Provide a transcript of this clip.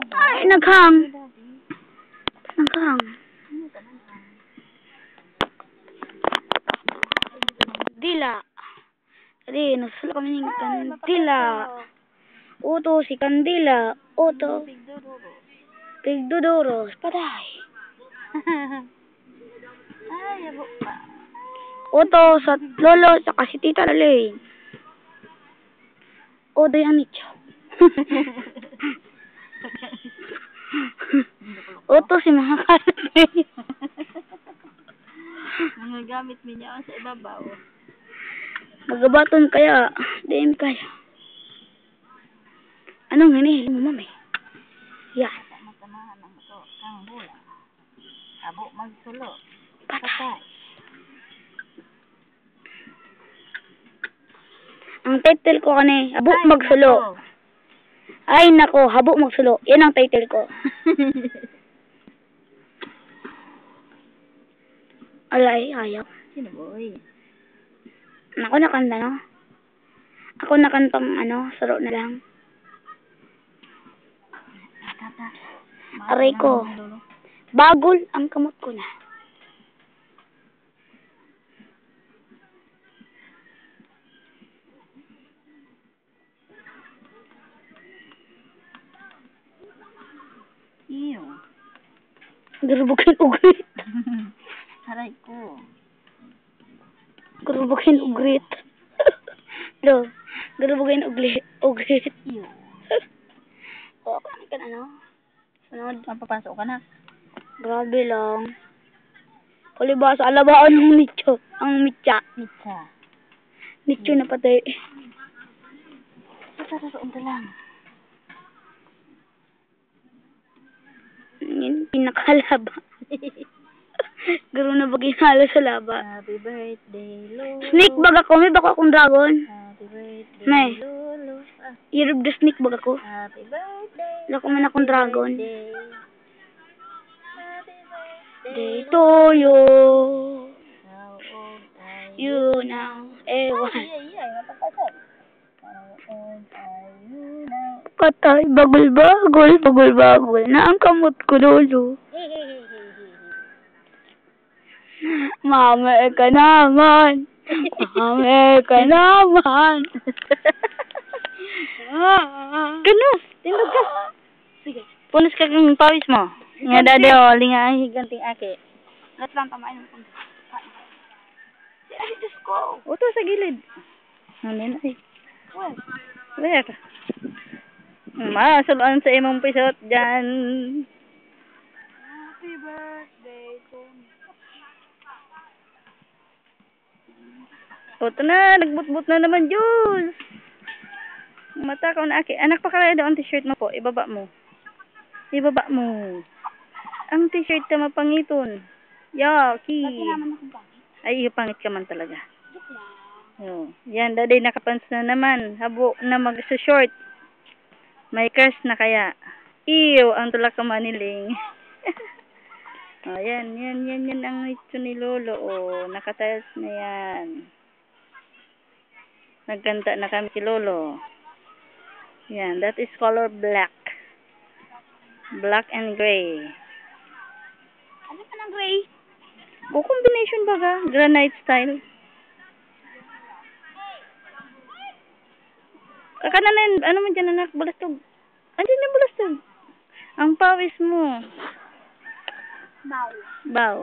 Ay, naghang. Naghang. Dila. Adi, nagsulo kami ng kandila. Uto si kandila. Uto. Pigduduro. Patay. Ay, abo pa. Uto sa lolo sa si tita Laloy. Uto yung nicho. Uto si mga kalagay. Mga gamit niya sa ibabaw. Magabaton kaya. Diim kaya. Anong hinihili mo, mami? Yan. Matamahan ang ito. Kang bula. Abo magsulo. Patay. Ang title ko kani, habok magsulo. Ay nako, habok magsulo. Yan ang title ko. Alay, ayaw. Sino boy? Ako nakanta, no? Ako nakantang, saro na lang. Aray ko. Bagol ang kamot ko na. Iyo. Gurubukin ugrit. Aray ko. Gurubukin ugrit. Do, gurubukin ugrit. Iyo. O, kanin ka na, no? Sunod. Mapapasok ka na. Grabe lang. Palibasa, alabaan ng nicho. Ang mitya. Mitsa. Nicho na patay. Sararoon ka lang. Yan, pinakalaba. Garo na baginalo sa laba. Happy birthday, Lolo. Snake bag ako. May bako akong dragon. Happy birthday, May. Lolo. Year of the snake bag ako. Happy birthday. Wala ko man akong dragon. Happy Day birthday. to you. How old are You now. Ewan. Ay, mapapasok. How old are you now? Patay. Bagol. Na ang kamot ko, lolo. Mama, ka naman. Gano? Tindog ka. Sige. Punas ka kang pawis mo. Nga dade o, linga ay higanting ake. Let's lang tamain mo. Ay, Diyos ko. Uto sa gilid. Ano ay. Well. Where? Masuluan sa imong pisot dyan. Happy birthday to me. Uto na, nagbutbut na naman, Diyos. Mata ka na ake. Anak pa kalaya daw ang t-shirt mo po. Ibaba mo. Ang t-shirt ka mapangiton. Yaki. Ba't naman akong pangit? Ay, pangit ka man talaga. Joke lang. Oh. Yan, daday nakapants na naman. Habo na magsa-short. May crush na kaya. Ew, ang tulak ka maniling. Oh, yan ang ito ni Lolo. Oh, nakatayos na yan. Nagkanta na kami si Lolo. Yan, that is color black. Black and gray. Ano pa ng gray? O, combination baga. Granite style. Kakananin, ano man dyan anak? Balastog. Andyan yung balastog. Ang pawis mo. Bow. Bow.